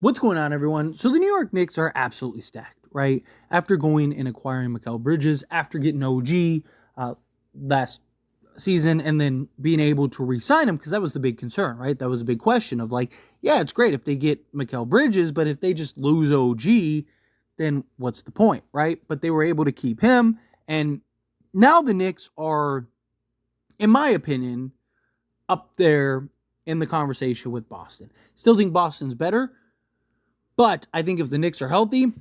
What's going on, everyone? So the New York Knicks are absolutely stacked, right? After going and acquiring Mikal Bridges, after getting OG last season, and then being able to re-sign him, because that was the big concern, right? That was a big question of like, yeah, it's great if they get Mikal Bridges, but if they just lose OG, then what's the point, right? But they were able to keep him, and now the Knicks are, in my opinion, up there in the conversation with Boston. Still think Boston's better, but I think if the Knicks are healthy,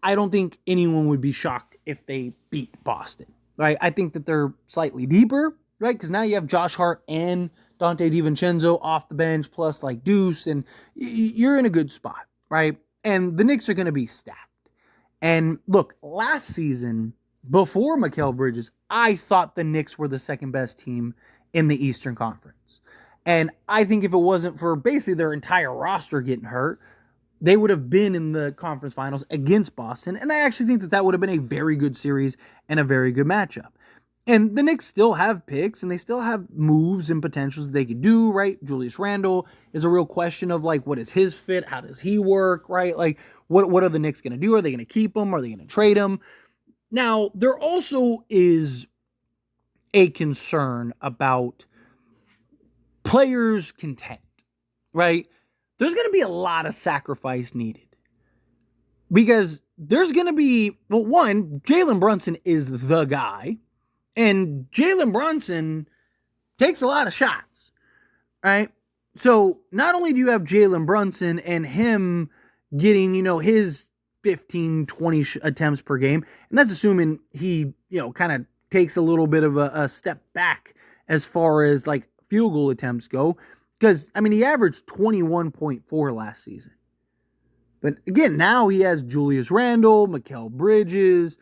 I don't think anyone would be shocked if they beat Boston, right? I think that they're slightly deeper, right? Because now you have Josh Hart and Dante DiVincenzo off the bench, plus like Deuce, and you're in a good spot, right? And the Knicks are going to be stacked. And look, last season, before Mikal Bridges, I thought the Knicks were the second best team in the Eastern Conference. And I think if it wasn't for basically their entire roster getting hurt, they would have been in the conference finals against Boston. And I actually think that that would have been a very good series and a very good matchup. And the Knicks still have picks and they still have moves and potentials that they could do, right? Julius Randle is a real question of like, what is his fit? How does he work, right? Like, what are the Knicks going to do? Are they going to keep him? Are they going to trade him? Now, there also is a concern about players' content, right? There's going to be a lot of sacrifice needed because there's going to be, well, one, Jalen Brunson is the guy, and Jalen Brunson takes a lot of shots, right? So not only do you have Jalen Brunson and him getting, his 15, 20 attempts per game, and that's assuming he, kind of takes a little bit of a step back as far as like field goal attempts go. Because, he averaged 21.4 last season. But again, now he has Julius Randle, Mikal Bridges,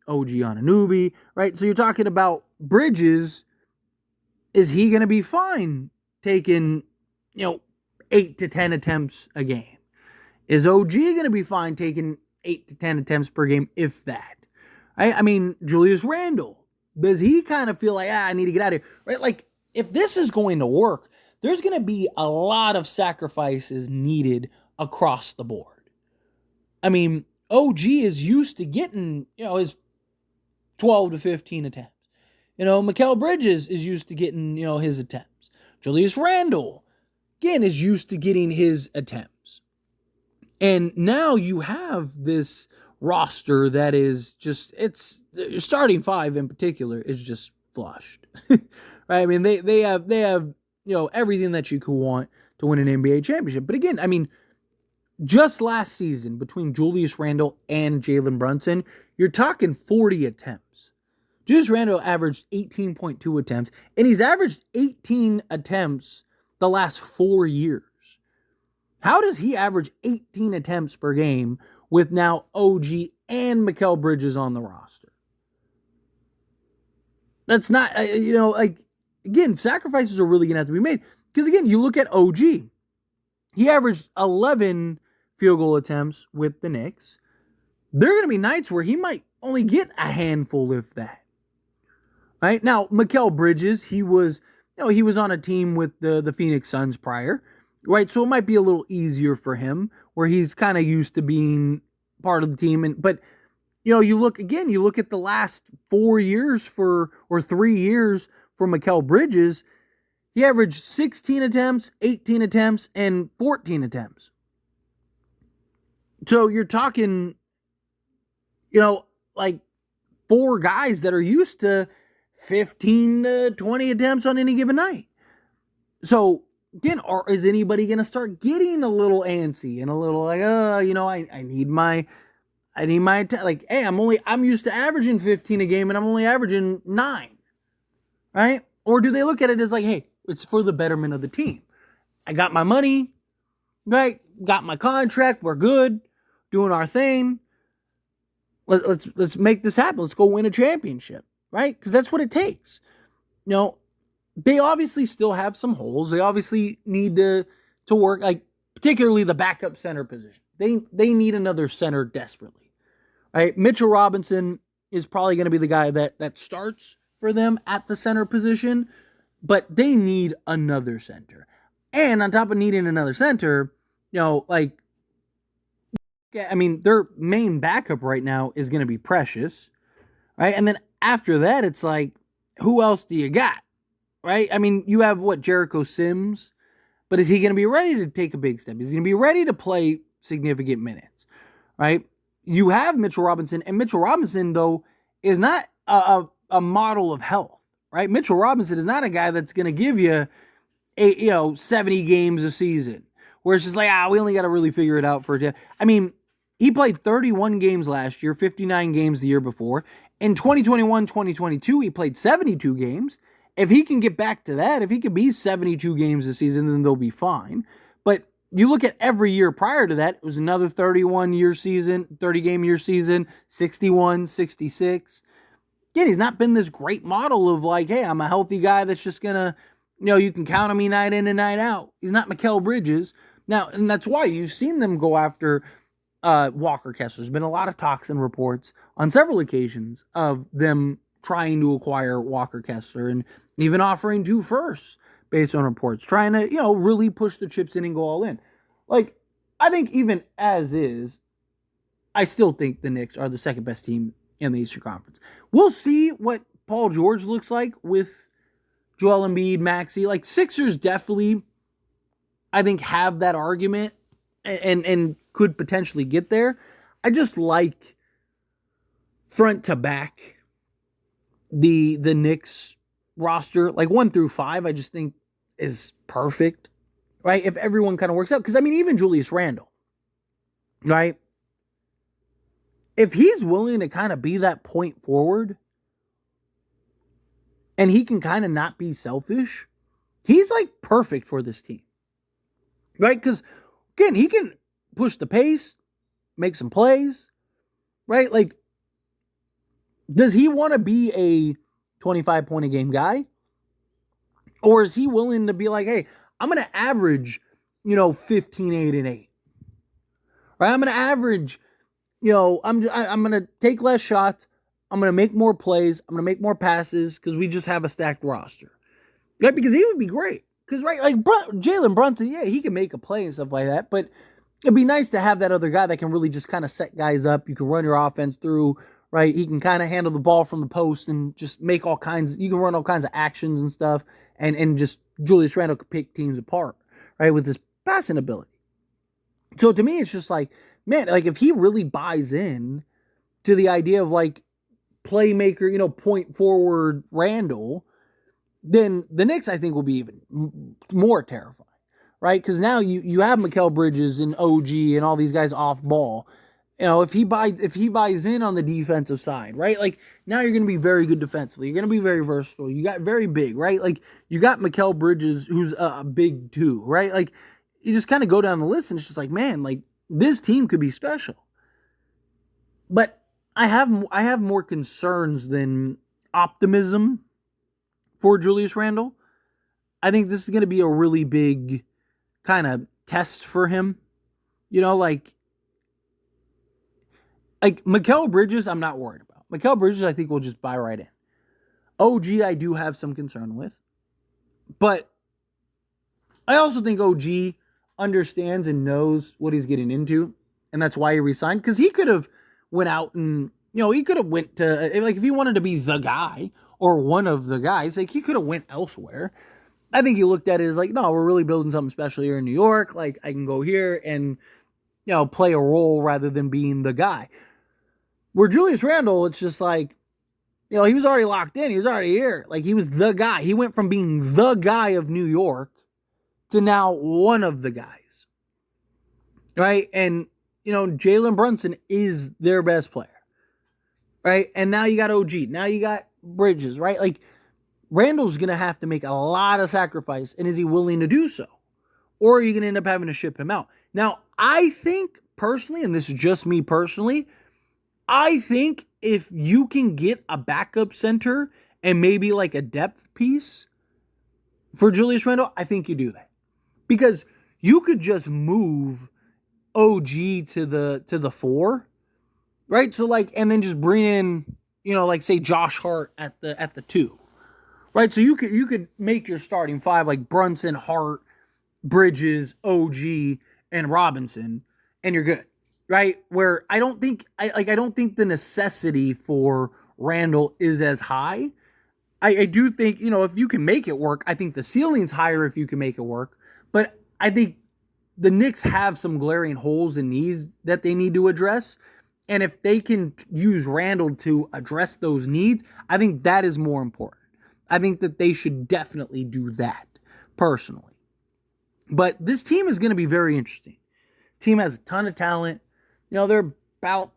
OG Anunoby, right? So you're talking about Bridges. Is he going to be fine taking, 8 to 10 attempts a game? Is OG going to be fine taking 8 to 10 attempts per game, if that? Julius Randle, does he kind of feel like, I need to get out of here, right? Like, if this is going to work, there's going to be a lot of sacrifices needed across the board. OG is used to getting, his 12 to 15 attempts. Mikal Bridges is used to getting, his attempts. Julius Randle, again, is used to getting his attempts. And now you have this roster that is just, starting five in particular is just flushed. Right? They have everything that you could want to win an NBA championship. But again, just last season between Julius Randle and Jalen Brunson, you're talking 40 attempts. Julius Randle averaged 18.2 attempts, and he's averaged 18 attempts the last 4 years. How does he average 18 attempts per game with now OG and Mikal Bridges on the roster? That's not, again, sacrifices are really going to have to be made. Because, again, you look at OG. He averaged 11 field goal attempts with the Knicks. There are going to be nights where he might only get a handful, if that. Right? Now, Mikal Bridges, he was on a team with the Phoenix Suns prior. Right? So it might be a little easier for him, where he's kind of used to being part of the team. But you look at the last 4 years or 3 years for Mikal Bridges, he averaged 16 attempts, 18 attempts, and 14 attempts. So you're talking, like 4 guys that are used to 15 to 20 attempts on any given night. So again, is anybody going to start getting a little antsy and a little like, I need my like, hey, I'm used to averaging 15 a game and I'm only averaging 9. Right? Or do they look at it as like, hey, it's for the betterment of the team. I got my money, right? Got my contract. We're good. Doing our thing. Let's make this happen. Let's go win a championship, right? Because that's what it takes. They obviously still have some holes. They obviously need to work, like particularly the backup center position. They need another center desperately, right? Mitchell Robinson is probably going to be the guy that starts for them at the center position, but they need another center. And on top of needing another center, like I mean, their main backup right now is going to be Precious, right? And then after that, it's like, who else do you got, right? I mean, you have Jericho Sims, but is he going to be ready to take a big step? Is he going to be ready to play significant minutes, right? You have Mitchell Robinson, and Mitchell Robinson, though, is not a model of health, right? Mitchell Robinson is not a guy that's going to give you 70 games a season, where it's just like, we only got to really figure it out for it. I mean, he played 31 games last year, 59 games the year before. In 2021, 2022, he played 72 games. If he can get back to that, if he can be 72 games a season, then they'll be fine. But you look at every year prior to that, it was another 31-year season, 30-game-year season, 61, 66. Again, he's not been this great model of like, hey, I'm a healthy guy that's just going to, you can count on me night in and night out. He's not Mikal Bridges. Now, and that's why you've seen them go after Walker Kessler. There's been a lot of talks and reports on several occasions of them trying to acquire Walker Kessler and even offering 2 firsts based on reports, trying to, really push the chips in and go all in. Like, I think even as is, I still think the Knicks are the second best team in the Eastern Conference. We'll see what Paul George looks like with Joel Embiid, Maxey. Like, Sixers definitely, I think, have that argument and could potentially get there. I just like front to back the Knicks roster, like 1 through 5, I just think is perfect, right? If everyone kind of works out. Because, I mean, even Julius Randle, right? If he's willing to kind of be that point forward and he can kind of not be selfish, he's like perfect for this team, right? Because, again, he can push the pace, make some plays, right? Like, does he want to be a 25-point-a-game guy? Or is he willing to be like, hey, I'm going to average, 15, 8, and 8. Right? I'm going to average, I'm going to take less shots. I'm going to make more plays. I'm going to make more passes because we just have a stacked roster. Right? Because he would be great. Because, right, like Jalen Brunson, yeah, he can make a play and stuff like that. But it'd be nice to have that other guy that can really just kind of set guys up. You can run your offense through, right? He can kind of handle the ball from the post and just make you can run all kinds of actions and stuff. And just Julius Randle could pick teams apart, right? With his passing ability. So to me, it's just like, man, like if he really buys in to the idea of like playmaker, point forward Randle, then the Knicks, I think, will be even more terrifying, right? Because now you have Mikal Bridges and OG and all these guys off ball. If he buys in on the defensive side, right? Like now you're going to be very good defensively. You're going to be very versatile. You got very big, right? Like you got Mikal Bridges, who's a big too, right? Like you just kind of go down the list and it's just like, man, like this team could be special. But I have more concerns than optimism for Julius Randle. I think this is going to be a really big kind of test for him. Like Mikal Bridges, I'm not worried about. Mikal Bridges, I think, will just buy right in. OG, I do have some concern with. But I also think OG understands and knows what he's getting into. And that's why he resigned. Because he could have went out and, he could have went to, like, if he wanted to be the guy or one of the guys, like, he could have went elsewhere. I think he looked at it as like, no, we're really building something special here in New York. Like, I can go here and, play a role rather than being the guy. Where Julius Randle, it's just like, he was already locked in. He was already here. Like, he was the guy. He went from being the guy of New York to now one of the guys. Right? And, Jalen Brunson is their best player. Right? And now you got OG. Now you got Bridges. Right? Like, Randle's going to have to make a lot of sacrifice. And is he willing to do so? Or are you going to end up having to ship him out? Now, I think personally, and this is just me personally, I think if you can get a backup center and maybe like a depth piece for Julius Randle, I think you do that. Because you could just move OG to the 4, right? So like, and then just bring in, like say Josh Hart at the 2. Right? So you could make your starting 5 like Brunson, Hart, Bridges, OG, and Robinson, and you're good. right? Where I don't think the necessity for Randall is as high. I do think, if you can make it work, I think the ceiling's higher if you can make it work. But I think the Knicks have some glaring holes and needs that they need to address. And if they can use Randall to address those needs, I think that is more important. I think that they should definitely do that, personally. But this team is going to be very interesting. Team has a ton of talent. They're about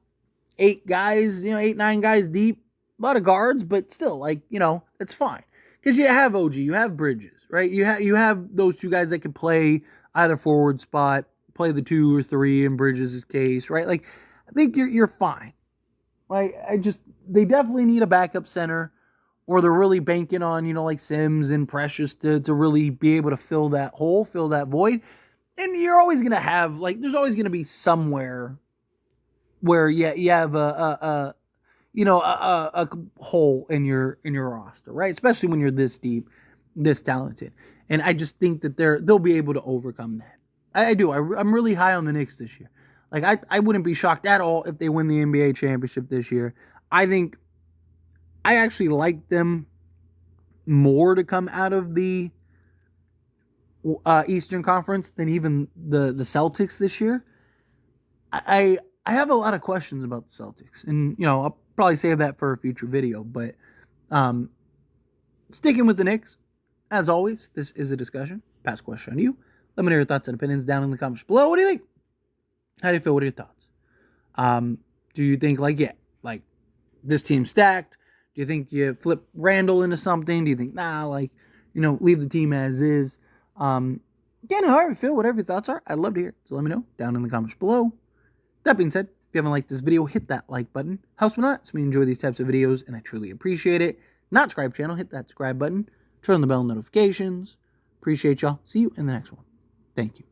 8 guys, 8, 9 guys deep. A lot of guards, but still, it's fine. Because you have OG, you have Bridges, right? You have those 2 guys that can play either forward spot, play the 2 or 3 in Bridges' case, right? I think you're fine. They definitely need a backup center, or they're really banking on, Sims and Precious to really be able to fill that hole, fill that void. And you're always going to have, there's always going to be somewhere where you have a hole in your roster, right? Especially when you're this deep, this talented. And I just think that they'll be able to overcome that. I do. I'm really high on the Knicks this year. I wouldn't be shocked at all if they win the NBA championship this year. I think I actually like them more to come out of the Eastern Conference than even the Celtics this year. I have a lot of questions about the Celtics, and I'll probably save that for a future video. But sticking with the Knicks, as always, this is a discussion. Pass question to you. Let me know your thoughts and opinions down in the comments below. What do you think? How do you feel? What are your thoughts? Do you think this team's stacked? Do you think you flip Randall into something? Do you think leave the team as is? Again, however you feel, whatever your thoughts are, I'd love to hear it. So let me know down in the comments below. That being said, if you haven't liked this video, hit that like button. Helps me a lot. So we enjoy these types of videos, and I truly appreciate it. Not subscribe channel, hit that subscribe button. Turn on the bell notifications. Appreciate y'all. See you in the next one. Thank you.